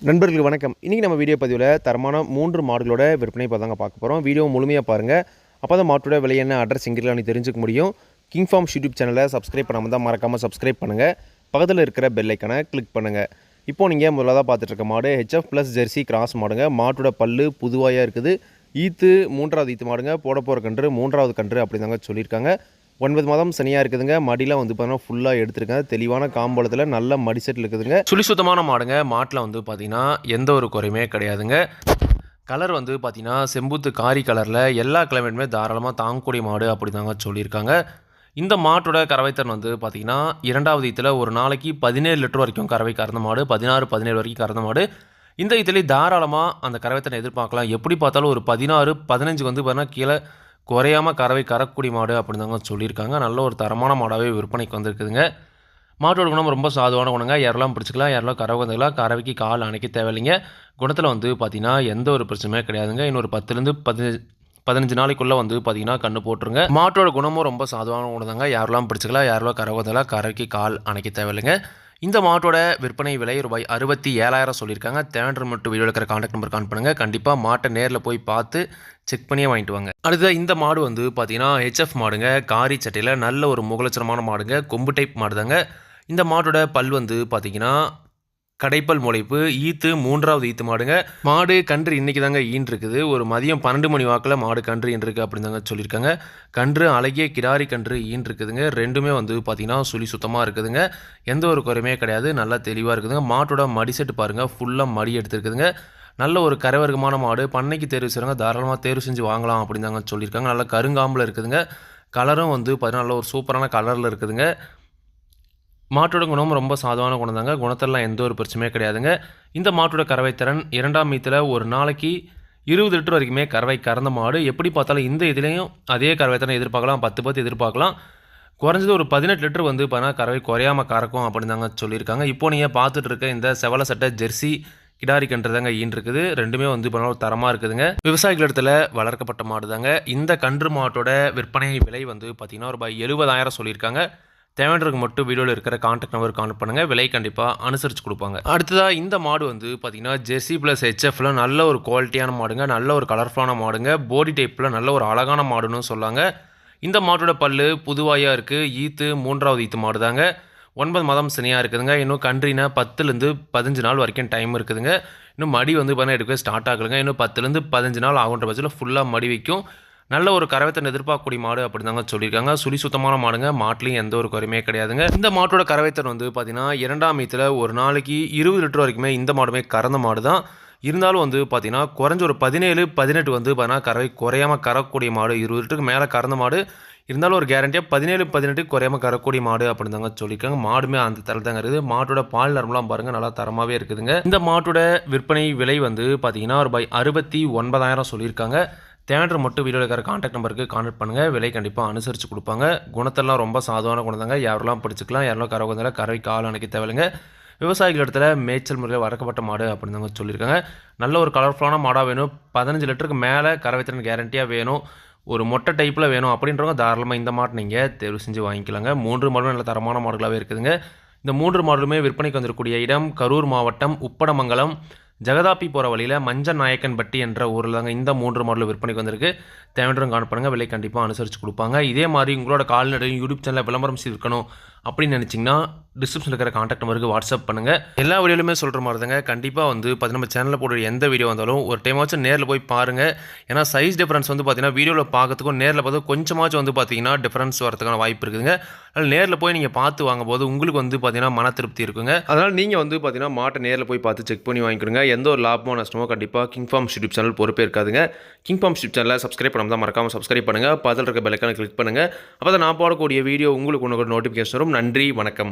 நண்பர்களுக்கு வணக்கம். இன்றைக்கி நம்ம வீடியோ பதிவில் தரமான 3 மாடுகளோட விற்பனை தாங்க பார்க்க போகிறோம். வீடியோ முழுமையாக பாருங்கள். அப்போ தான் மாட்டோட விலை என்ன, அட்ரஸ் எங்கேலாம் தெரிஞ்சுக்க முடியும். கிங் ஃபார்ம்ஸ் யூடியூப் சேனலை சப்ஸ்கிரைப் பண்ணாமல் தான் மறக்காமல் சப்ஸ்கிரைப் பண்ணுங்கள். பக்கத்தில் இருக்கிற பெல் ஐக்கனை கிளிக் பண்ணுங்கள். இப்போது நீங்கள் முதல்ல தான் பார்த்துட்டு இருக்க மாடு ஹெச்எஃப் ப்ளஸ் ஜெர்சி கிராஸ் மாடுங்க. மாட்டோட பல்லு புதுவாயாக இருக்குது. ஈத்து 3வது ஈத்து மாடுங்க. போட போகிற கன்று 3வது கன்று அப்படி தாங்க சொல்லியிருக்காங்க. 9 மாதம் சனியாக இருக்குதுங்க. மடிலாம் பார்த்தீங்கன்னா ஃபுல்லாக எடுத்துருக்கேன். தெளிவான காம்பளத்தில் நல்ல மடி செட்டில் இருக்குதுங்க. சுழி சுத்தமான மாடுங்க. மாட்டில் பார்த்தீங்கன்னா எந்த ஒரு குறையுமே கிடையாதுங்க. கலர் பார்த்தீங்கன்னா செம்புத்து காரி கலரில் எல்லா கிளைமேட்டுமே தாராளமாக தாங்கக்கூடிய மாடு அப்படி தாங்க சொல்லியிருக்காங்க. இந்த மாட்டோட கறவைத்தன் பார்த்தீங்கன்னா 2வது ஈத்தில் ஒரு நாளைக்கு 17 லிட்டர் வரைக்கும் கறவை கறந்த மாடு, 16, 17 வரைக்கும் கறந்த மாடு. இந்த ஈத்திலே தாராளமாக அந்த கறவைத்தனை எதிர்பார்க்கலாம். எப்படி பார்த்தாலும் ஒரு 16, 15 பார்த்தீங்கன்னா கீழே குறையாமல் கறவை கறக்கூடிய மாடு அப்படின்னு தாங்க சொல்லியிருக்காங்க. நல்ல ஒரு தரமான மாடாகவே விற்பனைக்கு வந்திருக்குதுங்க. மாட்டோட குணம் ரொம்ப சாதுவான குணங்க. யாரெல்லாம் பிடிச்சிக்கலாம், யாரெல்லாம் கறவை வந்துக்கலாம். கறவைக்கு கால் அணைக்க தேவையில்லைங்க. குணத்தில் பார்த்தீங்கன்னா எந்த ஒரு பிரச்சனையுமே கிடையாதுங்க. இன்னொரு 10லேருந்து 15 நாளைக்குள்ளே பார்த்தீங்கன்னா கன்று போட்டுருங்க. மாட்டோட குணமும் ரொம்ப சாதுவான குணம் தாங்க. யாரெல்லாம் பிடிச்சிக்கலாம், யாரெல்லாம் கறவை வந்துக்கலாம். கறவைக்கு கால் அணைக்க தேவையில்லைங்க. இந்த மாட்டோட விற்பனை விலை ரூபாய் 67,000 சொல்லியிருக்காங்க. தேவையான மட்டும் வீடியோ இருக்கிற கான்டாக்ட் நம்பர் கான் பண்ணுங்கள். கண்டிப்பாக மாட்டை நேரில் போய் பார்த்து செக் பண்ணியே வாங்கிட்டு வாங்க. அடுத்த இந்த மாடு பார்த்தீங்கன்னா ஹெச்எஃப் மாடுங்க. காரி சட்டையில் நல்ல ஒரு முகலட்சணமான மாடுங்க. கொம்பு டைப் மாடு தாங்க. இந்த மாட்டோட பல் பார்த்தீங்கன்னா கடைப்பல் முளைப்பு. ஈத்து 3வது ஈத்து மாடுங்க. மாடு கன்று இன்றைக்கி தாங்க ஈன்றிருக்குது. ஒரு மதியம் 12 மணி வாக்கில் மாடு கன்று ஈன்றிருக்கு அப்படின்னு தாங்க சொல்லியிருக்காங்க. கன்று அழகிய கிடாரி கன்று ஈன்றிருக்குதுங்க. ரெண்டுமே பார்த்தீங்கன்னா சுழி சுத்தமாக இருக்குதுங்க. எந்த ஒரு குறையுமே கிடையாது. நல்லா தெளிவாக இருக்குதுங்க. மாட்டோட மடி செட்டு பாருங்கள், ஃபுல்லாக மடி எடுத்துருக்குதுங்க. நல்ல ஒரு கரைவர்க்கமான மாடு. பண்ணைக்கு தேர்வு செய்கிறவங்க தாராளமாக தேர்வு செஞ்சு வாங்கலாம் அப்படின்னு தாங்க சொல்லியிருக்காங்க. நல்லா கருங்காம்பில் இருக்குதுங்க. கலரும் பார்த்தீங்கன்னா நல்ல ஒரு சூப்பரான கலரில் இருக்குதுங்க. மாட்டோட குணம் ரொம்ப சாதாரண குணம் தாங்க. குணத்தெல்லாம் எந்த ஒரு பிரச்சனையும் கிடையாதுங்க. இந்த மாட்டோட கறவைத்திறன் 2ஆம் ஈத்தில் ஒரு நாளைக்கு 20 லிட்டர் வரைக்குமே கறவை கறந்த மாடு. எப்படி பார்த்தாலும் இந்த இதுலேயும் அதே கறவைத்திறன் எதிர்பார்க்கலாம். 10 எதிர்பார்க்கலாம். குறைஞ்சது ஒரு 18 லிட்டர் பார்த்தா கறவை குறையாமல் கறக்கும் அப்படின்னு தாங்க சொல்லியிருக்காங்க. இப்போ நீங்கள் பார்த்துட்டு இருக்க இந்த செவல சட்டை ஜெர்சி கிடாரி கன்று தாங்க ஈன்றிருக்குது. ரெண்டுமே பண்ணால் ஒரு தரமாக இருக்குதுங்க. விவசாயிகள் இடத்துல வளர்க்கப்பட்ட மாடு தாங்க. இந்த கன்று மாட்டோட விற்பனை விலை பார்த்தீங்கன்னா ரூபாய் 70,000 சொல்லியிருக்காங்க. தேவையானவருக்கு மட்டும் வீடியோவில் இருக்கிற கான்டாக்ட் நம்பர் கான்டாக்ட் பண்ணுங்கள். விலை கண்டிப்பாக அனுசரித்து கொடுப்பாங்க. அடுத்ததாக இந்த மாடு பார்த்தீங்கன்னா ஜெர்சி ப்ளஸ் ஹெச்எஃப்ல நல்ல ஒரு குவாலிட்டியான மாடுங்க. நல்ல ஒரு கலர்ஃபுல்லான மாடுங்க. பாடி டைப்பில் நல்ல ஒரு அழகான மாடுன்னு சொல்லாங்க. இந்த மாட்டோட பல்லு புதுவாயாக இருக்குது. ஈத்து 3வது ஈத்து மாடு தாங்க. 9 மாதம் சனியாக இருக்குதுங்க. இன்னும் கன்றினா 10லேருந்து 15 நாள் வரைக்கும் டைம் இருக்குதுங்க. இன்னும் மடி பார்த்தீங்கன்னா எடுக்க ஸ்டார்ட் ஆகலைங்க. இன்னும் 10லேருந்து 15 நாள் ஆகுன்ற பட்சத்தில் ஃபுல்லாக மடி வைக்கும். நல்ல ஒரு கறவைத்தன் எதிர்பார்க்கக்கூடிய மாடு அப்படி தாங்க சொல்லியிருக்காங்க. சுழி சுத்தமான மாடுங்க. மாட்டிலையும் எந்த ஒரு குறையுமே கிடையாதுங்க. இந்த மாட்டோட கறவைத்தன் பார்த்தீங்கன்னா 2ஆம் ஈத்தில் ஒரு நாளைக்கு 20 லிட்டர் வரைக்குமே இந்த மாடுமே கறந்த மாடு தான். இருந்தாலும் பார்த்தீங்கன்னா குறைஞ்ச ஒரு 17, 18 பார்த்தீங்கன்னா கறவை குறையாமல் கறக்கூடிய மாடு. 20 லிட்டருக்கு மேலே கறந்த மாடு இருந்தாலும் ஒரு கேரண்டியாக 17, 18 குறையாமல் கறக்கூடிய மாடு அப்படின்னு தாங்க சொல்லியிருக்காங்க. மாடுமே அந்த தரம் தாங்க இருக்குது. மாட்டோட பால் நரம்பெலாம் பாருங்கள், நல்லா தரமாகவே இருக்குதுங்க. இந்த மாட்டோட விற்பனை விலை பார்த்தீங்கன்னா ரூபாய் 69,000 சொல்லியிருக்காங்க. தேவையான மட்டும் வீடியோவில் இருக்கிற கான்டாக்ட் நம்பருக்கு கான்டாக்ட் பண்ணுங்கள். விலை கண்டிப்பாக அனுசரித்து கொடுப்பாங்க. குணத்தெல்லாம் ரொம்ப சாதாரண குணம் தாங்க. யாரெல்லாம் பிடிச்சிக்கலாம், யாரெல்லாம் கறவை வந்தாலும் கறவை கால் அணைக்க தேவையில்லைங்க. விவசாயிகள் இடத்துல மேய்ச்சல் முறையில் வளர்க்கப்பட்ட மாடு அப்படின்னு தாங்க சொல்லியிருக்காங்க. நல்ல ஒரு கலர்ஃபுல்லான மாடாக வேணும். 15 லிட்டருக்கு மேலே கறவைத்திறன் கேரண்டியாக வேணும். ஒரு மொட்டை டைப்பில் வேணும் அப்படின்றவங்க தாராளமாக இந்த மாட்டை நீங்கள் தேர்வு செஞ்சு வாங்கிக்கலாங்க. 3 மாடலும் நல்ல தரமான மாடுகளாகவே இருக்குதுங்க. இந்த 3 மாடலுமே விற்பனைக்கு வந்திருக்கக்கூடிய இடம் கரூர் மாவட்டம் உப்படமங்கலம் ஜெகதாப்பி போகிற வழியில் மஞ்சள் நாயக்கன்பட்டி என்ற ஊரில் தாங்க இந்த 3 மாடலும் விற்பனைக்கு வந்திருக்கு. தேவையான காண பண்ணுங்கள். விலை கண்டிப்பாக அனுசரித்து கொடுப்பாங்க. இதே மாதிரி உங்களோட கால்நடையும் யூடியூப் சேனலில் விளம்பரம் செய்திருக்கணும் அப்படின்னு நினச்சிங்கன்னா டிஸ்கிரிப்ஷனில் இருக்கிற கான்டாக்ட் நம்பருக்கு வாட்ஸ்அப் பண்ணுங்கள். எல்லா வீடியோலுமே சொல்கிற மாதிரி தாங்க. கண்டிப்பாக நம்ம சேனலில் போடுற எந்த வீடியோ வந்தாலும் ஒரு டைமாச்சும் நேரில் போய் பாருங்கள். ஏன்னா சைஸ் டிஃப்ரென்ஸ் பார்த்தீங்கன்னா வீடியோவில் பார்க்கறதுக்கும் நேரில் பார்த்தா கொஞ்சமாச்சும் பார்த்தீங்கன்னா டிஃப்ரென்ஸ் வரதுக்கான வாய்ப்பு இருக்குதுங்க. அதனால் நேரில் போய் நீங்கள் பார்த்து வாங்கும்போது உங்களுக்கு பார்த்தீங்கன்னா மன திருப்தி இருக்குங்க. அதனால் நீங்கள் பார்த்தீங்கன்னா மாட்டை நேரில் போய் பார்த்து செக் பண்ணி வாங்கிக்கிறங்க. எந்த ஒரு லாபமோ நஷ்டமோ கண்டிப்பாக கிங் ஃபார்ம்ஸ் யூடியூப் சேனல் பொறுப்பே இருக்காதுங்க. கிங் ஃபார்ம்ஸ் யூடியூப் சேனலில் சப்ஸ்கிரைப் பண்ணாமல் தான் மறக்காமல் சப்ஸ்கிரைப் பண்ணுங்கள். பதில் இருக்க பெல் ஐக்கானை கிளிக் பண்ணுங்கள். அப்போ தான் நான் போடக்கூடிய வீடியோ உங்களுக்கு ஒன்று நோட்டிஃபிகேஷன் வரும். நன்றி, வணக்கம்.